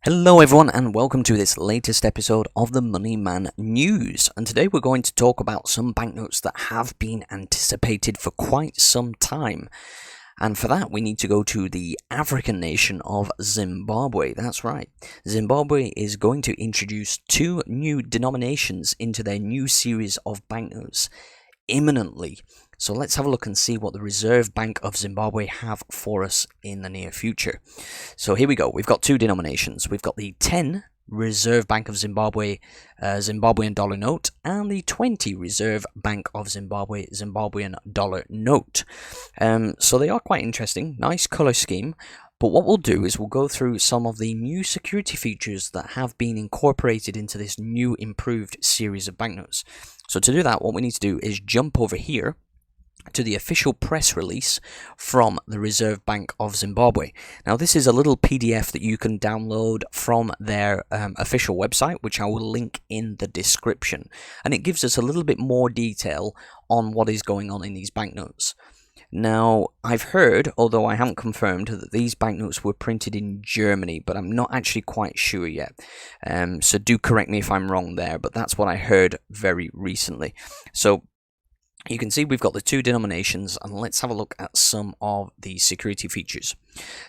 Hello everyone and welcome to this latest episode of the Money Man News, and today we're going to talk about some banknotes that have been anticipated for quite some time. And for that we need to go to the African nation of Zimbabwe. That's right, Zimbabwe is going to introduce two new denominations into their new series of banknotes imminently. So let's have a look and see what the Reserve Bank of Zimbabwe have for us in the near future. So here we go. We've got two denominations. We've got the 10 Reserve Bank of Zimbabwe Zimbabwean dollar note and the 20 Reserve Bank of Zimbabwe Zimbabwean dollar note. So they are quite interesting. Nice color scheme. But what we'll do is we'll go through some of the new security features that have been incorporated into this new improved series of banknotes. So to do that, what we need to do is jump over here to the official press release from the Reserve Bank of Zimbabwe. Now this is a little PDF that you can download from their official website, which I will link in the description, and it gives us a little bit more detail on what is going on in these banknotes. Now, I've heard, although I haven't confirmed, that these banknotes were printed in Germany, but I'm not actually quite sure yet. So do correct me if I'm wrong there, but that's what I heard very recently. So you can see we've got the two denominations, and let's have a look at some of the security features.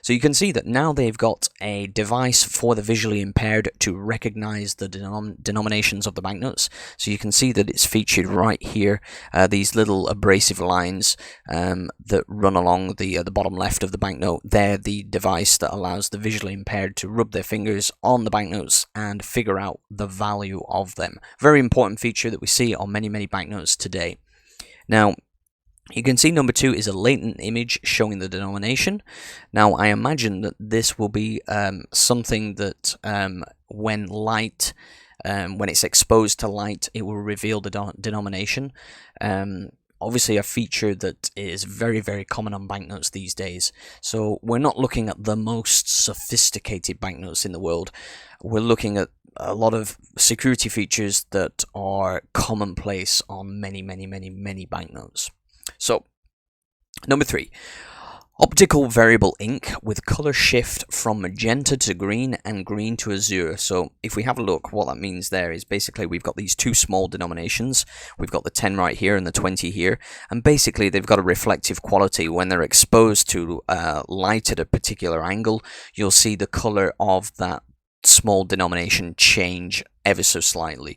So you can see that now they've got a device for the visually impaired to recognize the denominations of the banknotes. So you can see that it's featured right here, these little abrasive lines that run along the bottom left of the banknote. They're the device that allows the visually impaired to rub their fingers on the banknotes and figure out the value of them. Very important feature that we see on many banknotes today. Now, you can see number 2 is a latent image showing the denomination. Now, I imagine that this will be something that when it's exposed to light, it will reveal the denomination. Obviously a feature that is very common on banknotes these days. So we're not looking at the most sophisticated banknotes in the world. We're looking at a lot of security features that are commonplace on many banknotes. So, number 3. Optical variable ink with color shift from magenta to green and green to azure. So if we have a look, what that means there is basically we've got these two small denominations. We've got the 10 right here and the 20 here, and basically they've got a reflective quality. When they're exposed to light at a particular angle, you'll see the color of that small denomination change ever so slightly.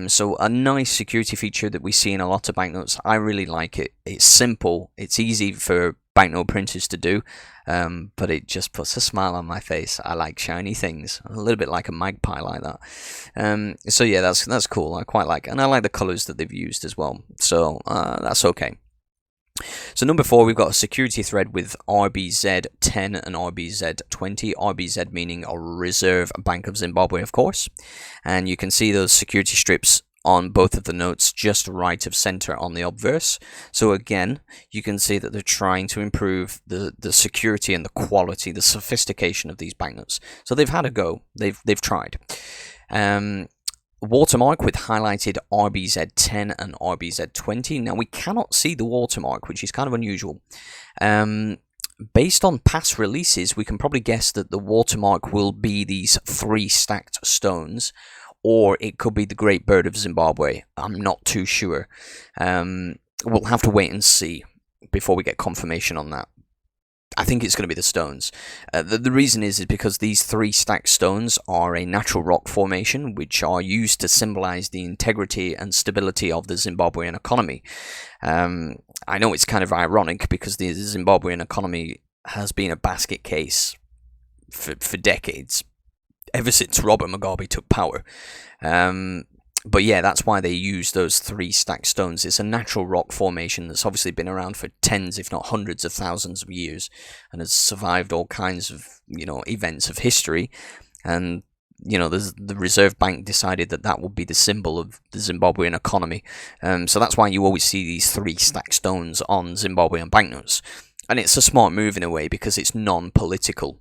So a nice security feature that we see in a lot of banknotes. I really like it. It's simple, it's easy for banknote printers to do, but it just puts a smile on my face. I like shiny things, a little bit like a magpie like that. So yeah, that's cool. I quite like it, and I like the colors that they've used as well, so that's okay. So number 4, we've got a security thread with RBZ10 and RBZ20. RBZ meaning a Reserve Bank of Zimbabwe, of course. And you can see those security strips on both of the notes just right of center on the obverse. So again, you can see that they're trying to improve the security and the quality, the sophistication of these banknotes. So they've had a go. They've tried. Watermark with highlighted RBZ10 and RBZ20. Now we cannot see the watermark, which is kind of unusual. Based on past releases, we can probably guess that the watermark will be these 3 stacked stones, or it could be the Great Bird of Zimbabwe. I'm not too sure. We'll have to wait and see before we get confirmation on that. I think it's going to be the stones. The reason is because these 3 stacked stones are a natural rock formation which are used to symbolize the integrity and stability of the Zimbabwean economy. I know it's kind of ironic because the Zimbabwean economy has been a basket case for decades, ever since Robert Mugabe took power. But yeah, that's why they use those 3 stacked stones. It's a natural rock formation that's obviously been around for tens, if not hundreds of thousands of years, and has survived all kinds of, events of history. And, the Reserve Bank decided that that would be the symbol of the Zimbabwean economy. So that's why you always see these 3 stacked stones on Zimbabwean banknotes. And it's a smart move in a way because it's non-political.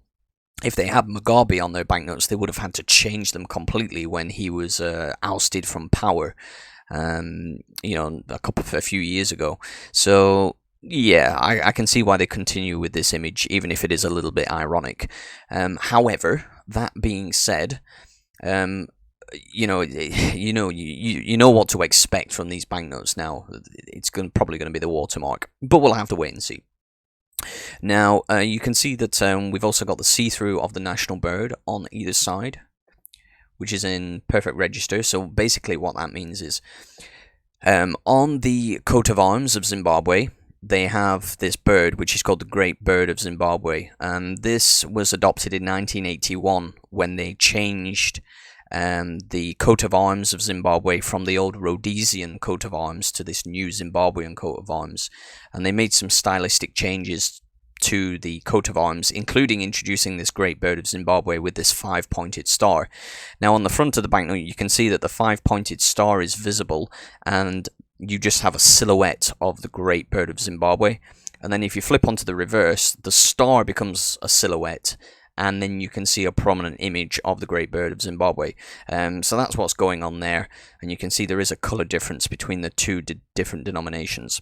If they had Mugabe on their banknotes, they would have had to change them completely when he was ousted from power, a few years ago. So yeah, I can see why they continue with this image, even if it is a little bit ironic. However, that being said, you know what to expect from these banknotes now. It's probably going to be the watermark, but we'll have to wait and see. Now, you can see that we've also got the see-through of the national bird on either side, which is in perfect register. So basically what that means is, on the coat of arms of Zimbabwe, they have this bird, which is called the Great Bird of Zimbabwe. And this was adopted in 1981 when they changed the coat of arms of Zimbabwe from the old Rhodesian coat of arms to this new Zimbabwean coat of arms. And they made some stylistic changes to the coat of arms, including introducing this Great Bird of Zimbabwe with this 5-pointed star. Now, on the front of the banknote, you can see that the 5-pointed star is visible, and you just have a silhouette of the Great Bird of Zimbabwe. And then if you flip onto the reverse, the star becomes a silhouette, and then you can see a prominent image of the Great Bird of Zimbabwe. So that's what's going on there, and you can see there is a color difference between the two different denominations.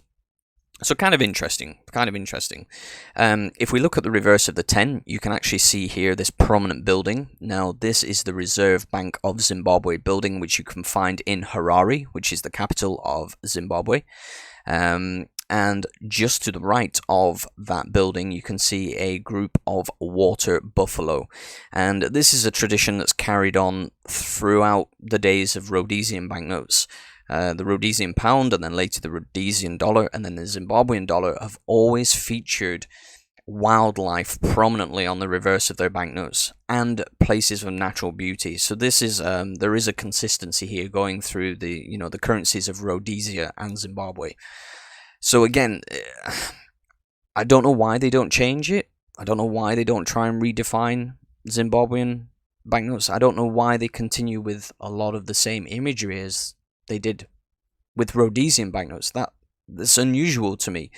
So kind of interesting. If we look at the reverse of the 10, you can actually see here this prominent building. Now, this is the Reserve Bank of Zimbabwe building, which you can find in Harare, which is the capital of Zimbabwe. And just to the right of that building, you can see a group of water buffalo. And this is a tradition that's carried on throughout the days of Rhodesian banknotes. The Rhodesian pound, and then later the Rhodesian dollar, and then the Zimbabwean dollar have always featured wildlife prominently on the reverse of their banknotes and places of natural beauty. So this is there is a consistency here going through the the currencies of Rhodesia and Zimbabwe. So again, I don't know why they don't change it. I don't know why they don't try and redefine Zimbabwean banknotes. I don't know why they continue with a lot of the same imagery as they did with Rhodesian banknotes. That's unusual to me.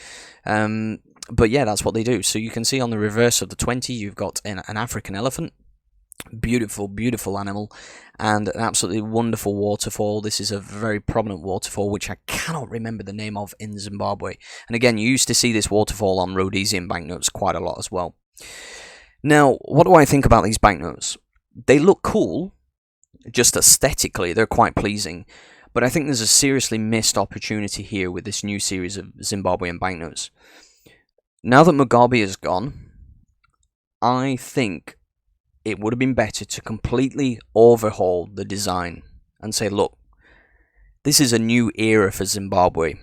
But yeah, that's what they do. So you can see on the reverse of the 20, you've got an African elephant. Beautiful, beautiful animal, and an absolutely wonderful waterfall. This is a very prominent waterfall, which I cannot remember the name of in Zimbabwe. And again, you used to see this waterfall on Rhodesian banknotes quite a lot as well. Now, what do I think about these banknotes? They look cool, just aesthetically, they're quite pleasing. But I think there's a seriously missed opportunity here with this new series of Zimbabwean banknotes. Now that Mugabe is gone, I think it would have been better to completely overhaul the design and say, look, this is a new era for Zimbabwe.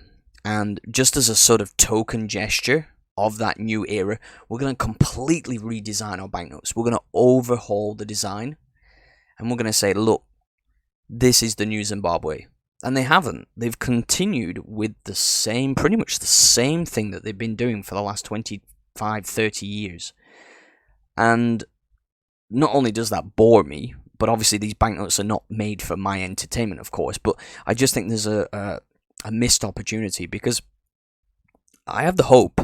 And just as a sort of token gesture of that new era, we're going to completely redesign our banknotes. We're going to overhaul the design. And we're going to say, look, this is the new Zimbabwe. And they haven't. They've continued with pretty much the same thing that they've been doing for the last 25, 30 years. And not only does that bore me, but obviously these banknotes are not made for my entertainment, of course, but I just think there's a missed opportunity, because I have the hope,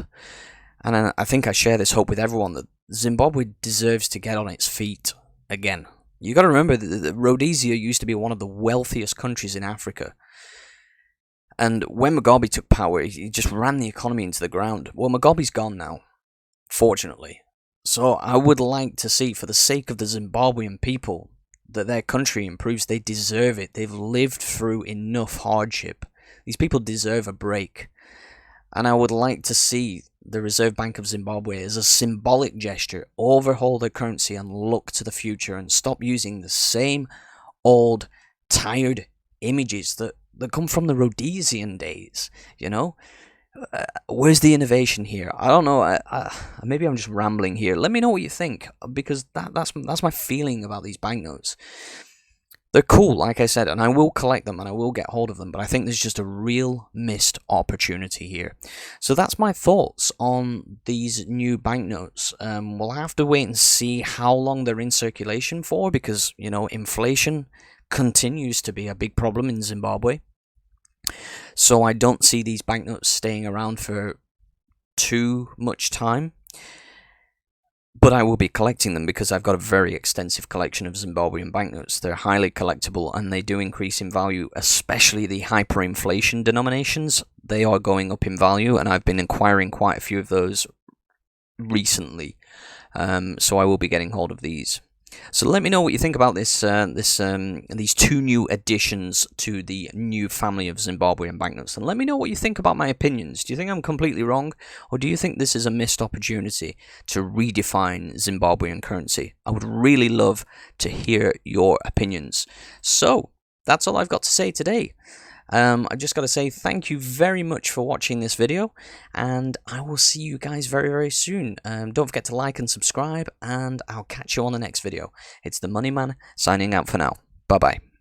and I think I share this hope with everyone, that Zimbabwe deserves to get on its feet again. You got to remember that Rhodesia used to be one of the wealthiest countries in Africa. And when Mugabe took power, he just ran the economy into the ground. Well, Mugabe's gone now, fortunately. So I would like to see, for the sake of the Zimbabwean people, that their country improves. They deserve it. They've lived through enough hardship. These people deserve a break. And I would like to see the Reserve Bank of Zimbabwe, as a symbolic gesture, overhaul their currency and look to the future and stop using the same old, tired images that come from the Rhodesian days, Where's the innovation here? I don't know. Maybe I'm just rambling here. Let me know what you think, because that's my feeling about these banknotes. They're cool, like I said, and I will collect them and I will get hold of them, but I think there's just a real missed opportunity here. So that's my thoughts on these new banknotes. We'll have to wait and see how long they're in circulation for, because, inflation continues to be a big problem in Zimbabwe. So I don't see these banknotes staying around for too much time. But I will be collecting them because I've got a very extensive collection of Zimbabwean banknotes. They're highly collectible and they do increase in value, especially the hyperinflation denominations. They are going up in value, and I've been acquiring quite a few of those recently. So I will be getting hold of these. So let me know what you think about these two new additions to the new family of Zimbabwean banknotes, and let me know what you think about my opinions. Do you think I'm completely wrong, or do you think this is a missed opportunity to redefine Zimbabwean currency? I would really love to hear your opinions. So that's all I've got to say today. I just got to say thank you very much for watching this video, and I will see you guys very, very soon. Don't forget to like and subscribe, and I'll catch you on the next video. It's the Money Man signing out for now. Bye-bye.